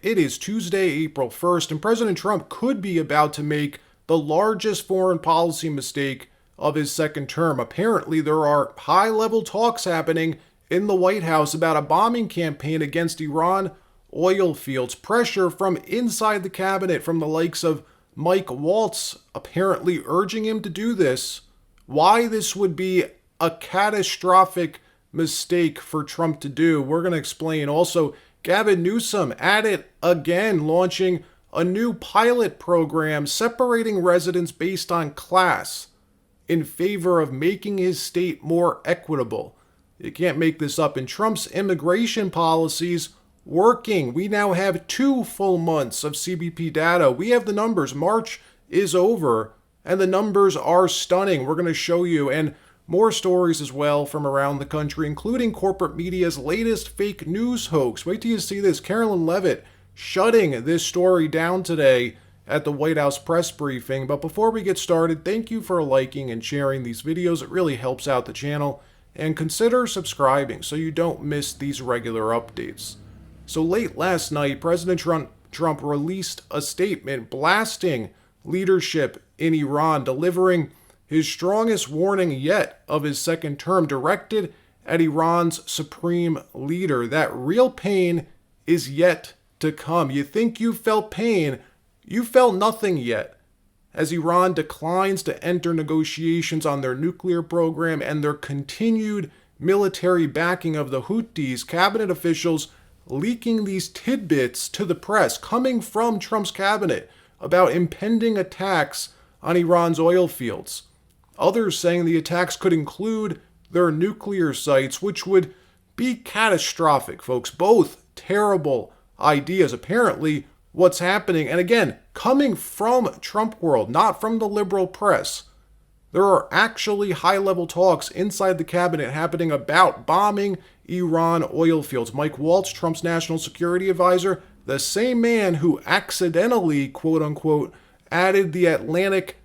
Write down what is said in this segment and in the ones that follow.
It is Tuesday, April 1st, and President Trump could be about to make the largest foreign policy mistake of his second term. Apparently, there are high-level talks happening in the White House about a bombing campaign against Iran oil fields. Pressure from inside the cabinet from the likes of Mike Waltz apparently urging him to do this. Why this would be a catastrophic mistake for Trump to do, we're going to explain. Also, Gavin Newsom at it again, launching a new pilot program separating residents based on class in favor of making his state more equitable. You can't make this up. And Trump's immigration policies working. We now have 2 full months of CBP data. We have the numbers. March is over, and the numbers are stunning. We're going to show you, and more stories as well from around the country, including corporate media's latest fake news hoax. Wait till you see this. Carolyn Levitt shutting this story down today at the White House press briefing. But before we get started, thank you for liking and sharing these videos. It really helps out the channel. And consider subscribing so you don't miss these regular updates. So late last night, President Trump released a statement blasting leadership in Iran, delivering his strongest warning yet of his second term, directed at Iran's supreme leader. That real pain is yet to come. You think you felt pain, you felt nothing yet. As Iran declines to enter negotiations on their nuclear program and their continued military backing of the Houthis, cabinet officials leaking these tidbits to the press coming from Trump's cabinet about impending attacks on Iran's oil fields. Others saying the attacks could include their nuclear sites, which would be catastrophic, folks. Both terrible ideas. Apparently, what's happening, and again, coming from Trump world, not from the liberal press, there are actually high-level talks inside the cabinet happening about bombing Iran oil fields. Mike Waltz, Trump's national security advisor, the same man who accidentally, quote-unquote, added the Atlantic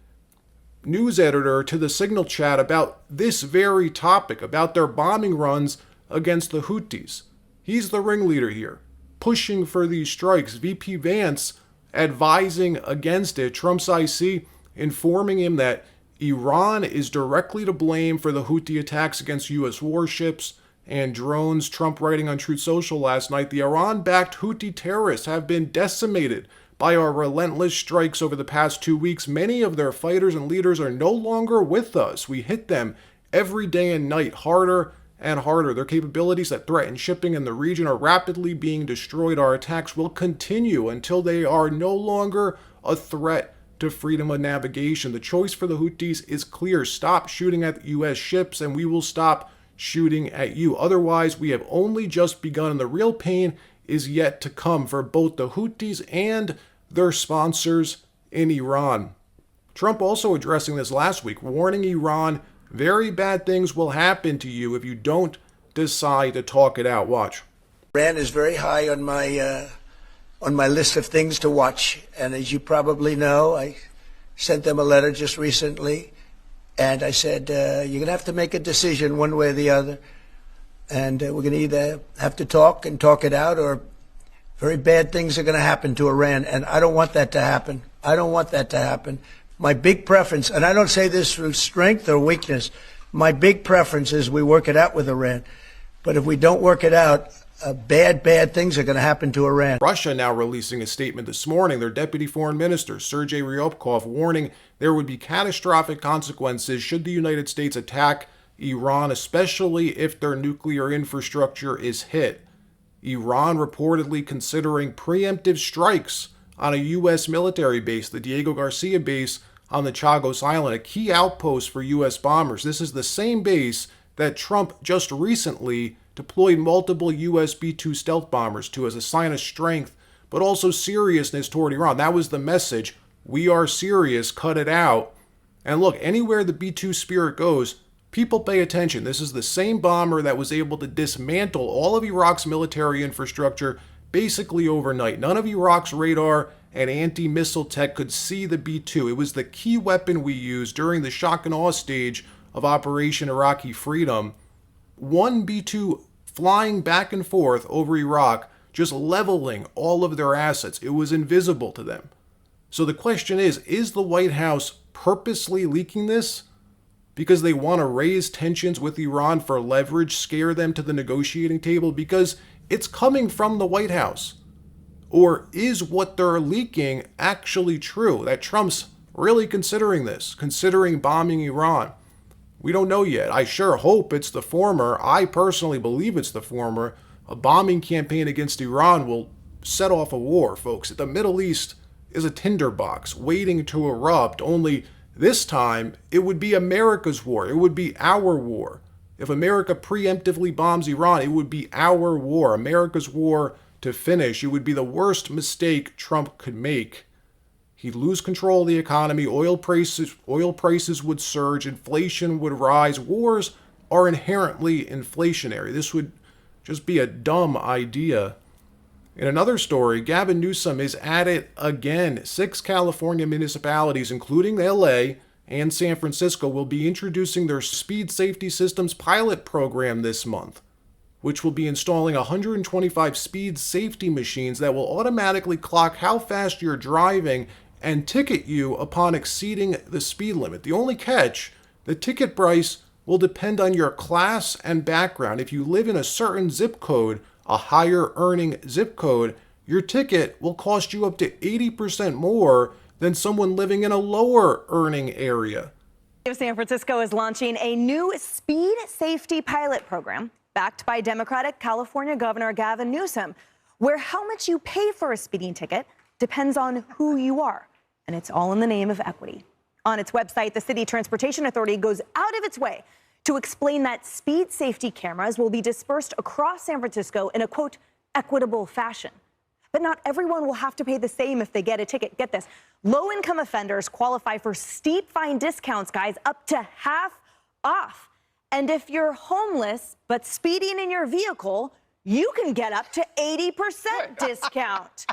news editor to the Signal chat about this very topic, about their bombing runs against the Houthis. He's the ringleader here, pushing for these strikes. VP Vance advising against it. Trump's IC informing him that Iran is directly to blame for the Houthi attacks against U.S. warships and drones. Trump writing on Truth Social last night, the Iran-backed Houthi terrorists have been decimated by our relentless strikes over the past 2 weeks. Many of their fighters and leaders are no longer with us. We hit them every day and night, harder and harder. Their capabilities that threaten shipping in the region are rapidly being destroyed. Our attacks will continue until they are no longer a threat to freedom of navigation. The choice for the Houthis is clear. Stop shooting at U.S. ships and we will stop shooting at you. Otherwise, we have only just begun, and the real pain is yet to come for both the Houthis and their sponsors in Iran. Trump also addressing this last week, warning Iran very bad things will happen to you if you don't decide to talk it out. Watch. Iran is very high on my list of things to watch, and as you probably know, I sent them a letter just recently, and I said, you're going to have to make a decision one way or the other, and we're going to either have to talk and talk it out, or very bad things are going to happen to Iran, and I don't want that to happen. I don't want that to happen. My big preference, and I don't say this through strength or weakness, my big preference is we work it out with Iran. But if we don't work it out, bad things are going to happen to Iran. Russia now releasing a statement this morning. Their deputy foreign minister, Sergei Ryabkov, warning there would be catastrophic consequences should the United States attack Iran, especially if their nuclear infrastructure is hit. Iran reportedly considering preemptive strikes on a U.S. military base, the Diego Garcia base on the Chagos Island, a key outpost for U.S. bombers. This is the same base that Trump just recently deployed multiple U.S. B-2 stealth bombers to as a sign of strength, but also seriousness toward Iran. That was the message. We are serious, cut it out. And look, anywhere the B-2 Spirit goes, people pay attention. This is the same bomber that was able to dismantle all of Iraq's military infrastructure basically overnight. None of Iraq's radar and anti-missile tech could see the B-2. It was the key weapon we used during the shock and awe stage of Operation Iraqi Freedom. One B-2 flying back and forth over Iraq just leveling all of their assets. It was invisible to them. So the question is the White House purposely leaking this because they want to raise tensions with Iran for leverage, scare them to the negotiating table? Because it's coming from the White House. Or is what they're leaking actually true, that Trump's really considering this, considering bombing Iran? We don't know yet. I sure hope it's the former. I personally believe it's the former. A bombing campaign against Iran will set off a war, folks. The Middle East is a tinderbox waiting to erupt, only this time it would be America's war. It would be our war. If America preemptively bombs Iran, it would be our war, America's war to finish. It would be the worst mistake Trump could make. He'd lose control of the economy, oil prices would surge, inflation would rise. Wars are inherently inflationary. This would just be a dumb idea. In another story, Gavin Newsom is at it again. 6 California municipalities, including LA and San Francisco, will be introducing their speed safety systems pilot program this month, which will be installing 125 speed safety machines that will automatically clock how fast you're driving and ticket you upon exceeding the speed limit. The only catch, the ticket price will depend on your class and background. If you live in a certain zip code, a higher earning zip code, your ticket will cost you up to 80% more than someone living in a lower earning area. San Francisco is launching a new speed safety pilot program backed by Democratic California Governor Gavin Newsom, where how much you pay for a speeding ticket depends on who you are. And it's all in the name of equity. On its website, the City Transportation Authority goes out of its way to explain that speed safety cameras will be dispersed across San Francisco in a, quote, equitable fashion. But not everyone will have to pay the same if they get a ticket. Get this. Low-income offenders qualify for steep fine discounts, guys, up to half off. And if you're homeless but speeding in your vehicle, you can get up to 80% discount.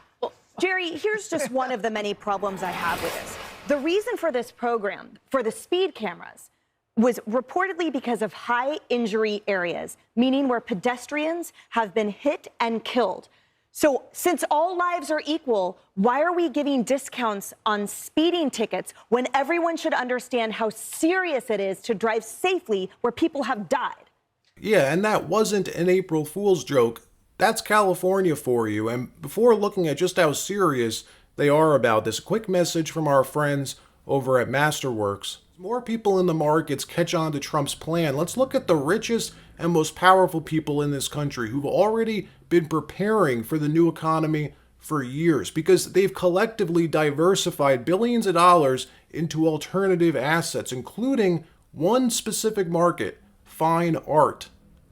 Jerry, here's just one of the many problems I have with this. The reason for this program, for the speed cameras, was reportedly because of high injury areas, meaning where pedestrians have been hit and killed. So since all lives are equal, why are we giving discounts on speeding tickets when everyone should understand how serious it is to drive safely where people have died? Yeah, and that wasn't an April Fool's joke. That's California for you. And before looking at just how serious they are about this, a quick message from our friends over at Masterworks. More people in the markets catch on to Trump's plan. Let's look at the richest and most powerful people in this country who've already been preparing for the new economy for years because they've collectively diversified billions of dollars into alternative assets, including one specific market, fine art.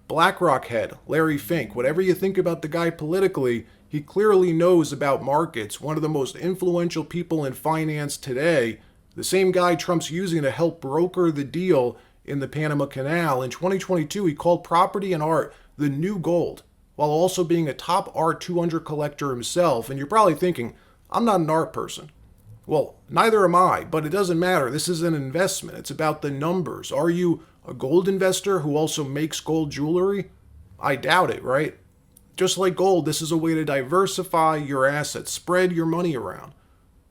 BlackRock head, Larry Fink. Whatever you think about the guy politically, he clearly knows about markets. One of the most influential people in finance today. The same guy Trump's using to help broker the deal in the Panama Canal. In 2022, he called property and art the new gold, while also being a top art 200 collector himself. And you're probably thinking, I'm not an art person. Well, neither am I, but it doesn't matter. This is an investment. It's about the numbers. Are you a gold investor who also makes gold jewelry? I doubt it, right? Just like gold, this is a way to diversify your assets, spread your money around.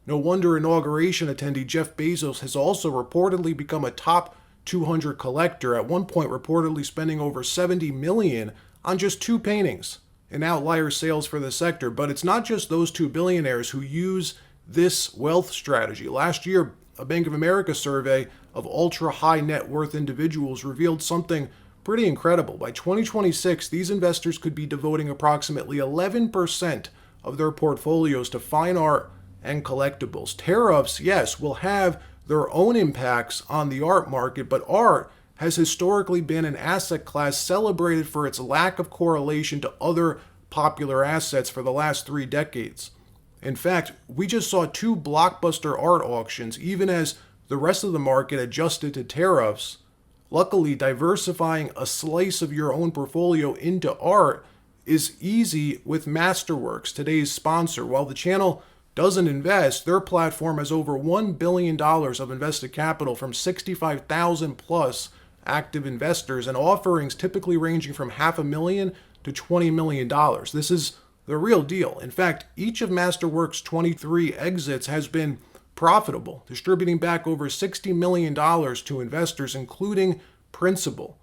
No wonder inauguration attendee Jeff Bezos has also reportedly become a top 200 collector, at one point reportedly spending over $70 million on just 2 paintings, an outlier sales for the sector. But it's not just those 2 billionaires who use this wealth strategy. Last year, a Bank of America survey of ultra-high net worth individuals revealed something pretty incredible. By 2026, these investors could be devoting approximately 11% of their portfolios to fine art and collectibles. Tariffs, yes, will have their own impacts on the art market, but art has historically been an asset class celebrated for its lack of correlation to other popular assets for the last 3 decades. In fact, we just saw 2 blockbuster art auctions, even as the rest of the market adjusted to tariffs. Luckily, diversifying a slice of your own portfolio into art is easy with Masterworks, today's sponsor. While the channel doesn't invest, their platform has over $1 billion of invested capital from 65,000 plus active investors and offerings typically ranging from $500,000 to $20 million. This is the real deal. In fact, each of Masterworks' 23 exits has been profitable, distributing back over $60 million to investors, including principal.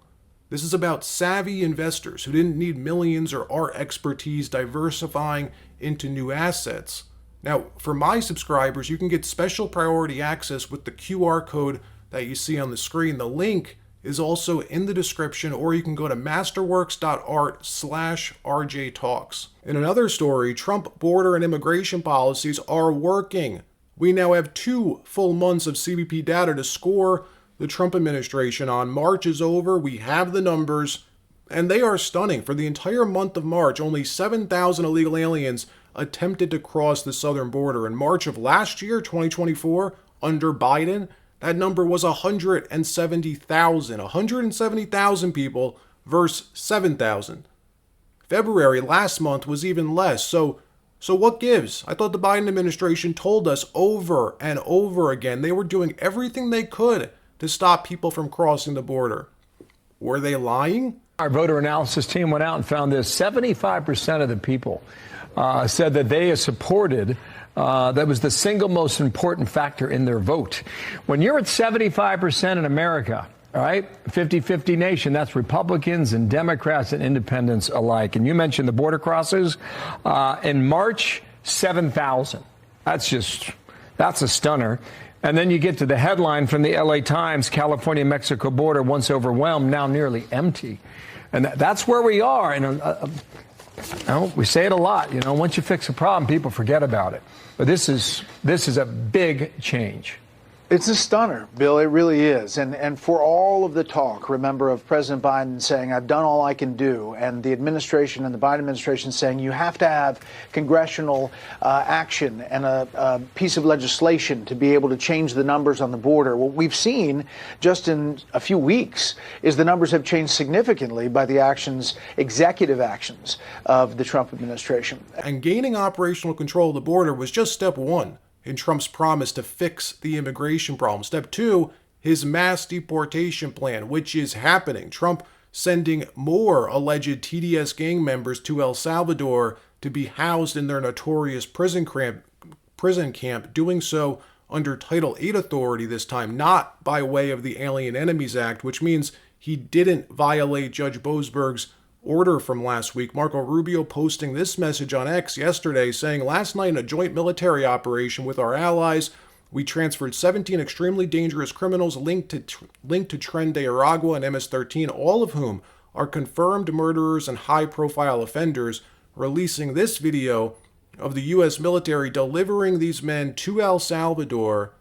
This is about savvy investors who didn't need millions or our expertise diversifying into new assets. Now, for my subscribers, you can get special priority access with the QR code that you see on the screen. The link is also in the description, or you can go to masterworks.art/RJ Talks. In another story, Trump border and immigration policies are working. We now have 2 full months of CBP data to score the Trump administration on. March is over, we have the numbers, and they are stunning. For the entire month of March, only 7,000 illegal aliens attempted to cross the southern border. In March of last year, 2024, under Biden, that number was 170,000. 170,000 people versus 7,000. February last month was even less. So what gives? I thought the Biden administration told us over and over again they were doing everything they could to stop people from crossing the border. Were they lying? Our voter analysis team went out and found this. 75% of the people said that they supported, that was the single most important factor in their vote. When you're at 75% in America, all right, 50-50 nation, that's Republicans and Democrats and independents alike. And you mentioned the border crosses. In March, 7,000. That's a stunner. And then you get to the headline from the LA Times, California-Mexico border once overwhelmed, now nearly empty. And that's where we are. And we say it a lot, once you fix a problem, people forget about it. But this is a big change. It's a stunner, Bill. It really is. And for all of the talk, remember, of President Biden saying, I've done all I can do, and the administration and the Biden administration saying you have to have congressional action and a piece of legislation to be able to change the numbers on the border. What we've seen just in a few weeks is the numbers have changed significantly by the executive actions of the Trump administration. And gaining operational control of the border was just step 1 in Trump's promise to fix the immigration problem. Step 2, his mass deportation plan, which is happening. Trump sending more alleged TDS gang members to El Salvador to be housed in their notorious prison camp, doing so under Title 8 authority this time, not by way of the Alien Enemies Act, which means he didn't violate Judge Boasberg's order from last week. Marco Rubio posting this message on X yesterday saying, last night in a joint military operation with our allies, we transferred 17 extremely dangerous criminals linked to Tren de Aragua and MS-13, all of whom are confirmed murderers and high-profile offenders, releasing this video of the U.S. military delivering these men to El Salvador,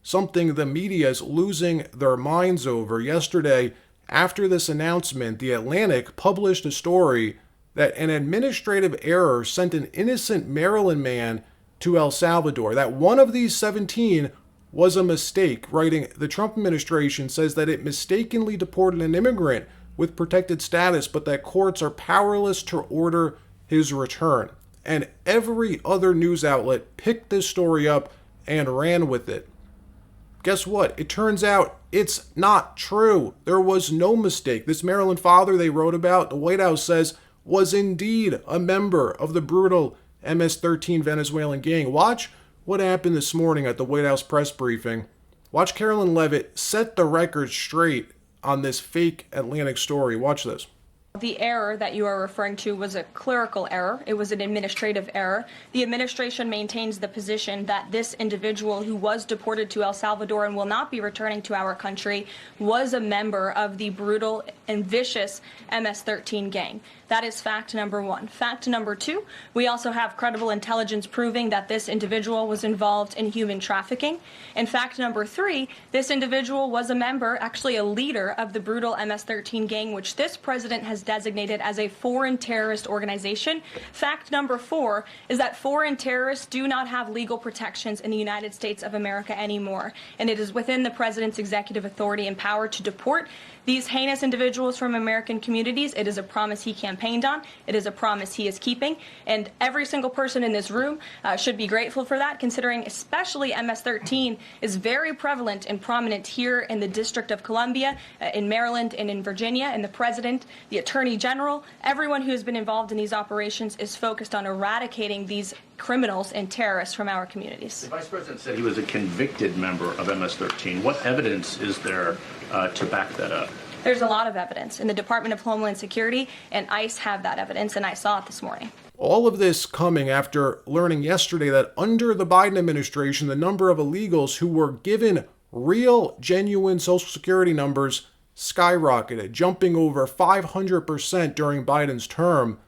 something the media is losing their minds over. Yesterday, after this announcement, The Atlantic published a story that an administrative error sent an innocent Maryland man to El Salvador, that one of these 17 was a mistake, writing, the Trump administration says that it mistakenly deported an immigrant with protected status, but that courts are powerless to order his return. And every other news outlet picked this story up and ran with it. Guess what? It turns out it's not true. There was no mistake. This Maryland father they wrote about, the White House says, was indeed a member of the brutal MS-13 Venezuelan gang. Watch what happened this morning at the White House press briefing. Watch Carolyn Levitt set the record straight on this fake Atlantic story. Watch this. The error that you are referring to was a clerical error. It was an administrative error. The administration maintains the position that this individual who was deported to El Salvador and will not be returning to our country was a member of the brutal and vicious MS-13 gang. That is fact number 1. Fact number 2, we also have credible intelligence proving that this individual was involved in human trafficking. And fact number 3, this individual was a member, actually a leader of the brutal MS-13 gang, which this president has designated as a foreign terrorist organization. Fact number 4 is that foreign terrorists do not have legal protections in the United States of America anymore, and it is within the president's executive authority and power to deport these heinous individuals from American communities. It is a promise he campaigned campaigned on. It is a promise he is keeping, and every single person in this room should be grateful for that, considering especially MS-13 is very prevalent and prominent here in the District of Columbia, in Maryland, and in Virginia. And the President, the Attorney General, everyone who has been involved in these operations is focused on eradicating these criminals and terrorists from our communities. The Vice President said he was a convicted member of MS-13. What evidence is there to back that up? There's a lot of evidence, and the Department of Homeland Security and ICE have that evidence, and I saw it this morning. All of this coming after learning yesterday that under the Biden administration, the number of illegals who were given real, genuine Social Security numbers skyrocketed, jumping over 500% during Biden's term.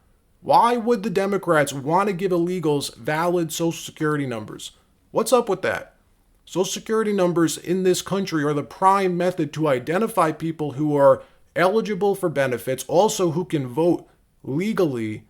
Why would the Democrats want to give illegals valid Social Security numbers? What's up with that? Social Security numbers in this country are the prime method to identify people who are eligible for benefits, also who can vote legally.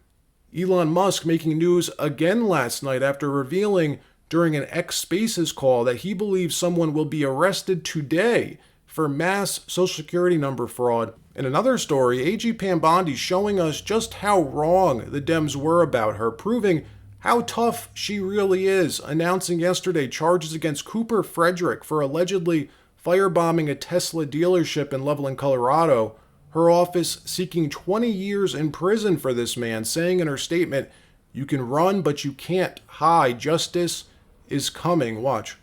Elon Musk making news again last night after revealing during an X Spaces call that he believes someone will be arrested today for mass Social Security number fraud. In another story, AG Pam Bondi showing us just how wrong the Dems were about her, proving how tough she really is, announcing yesterday charges against Cooper Frederick for allegedly firebombing a Tesla dealership in Loveland, Colorado. Her office seeking 20 years in prison for this man, saying in her statement, "You can run, but you can't hide. Justice is coming." Watch.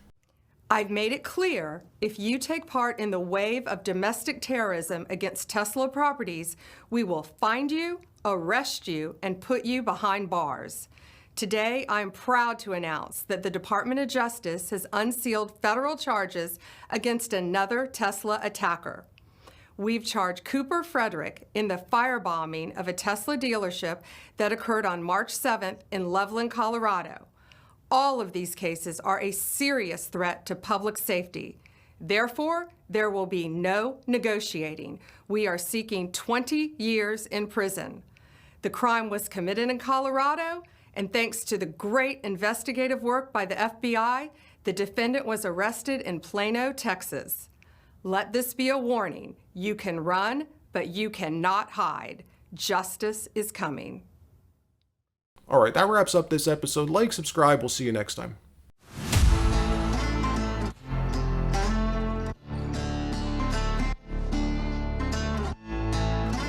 I've made it clear, if you take part in the wave of domestic terrorism against Tesla properties, we will find you, arrest you, and put you behind bars. Today, I'm proud to announce that the Department of Justice has unsealed federal charges against another Tesla attacker. We've charged Cooper Frederick in the firebombing of a Tesla dealership that occurred on March 7th in Loveland, Colorado. All of these cases are a serious threat to public safety. Therefore, there will be no negotiating. We are seeking 20 years in prison. The crime was committed in Colorado, and thanks to the great investigative work by the FBI, the defendant was arrested in Plano, Texas. Let this be a warning. You can run, but you cannot hide. Justice is coming. All right, that wraps up this episode. Like, subscribe. We'll see you next time.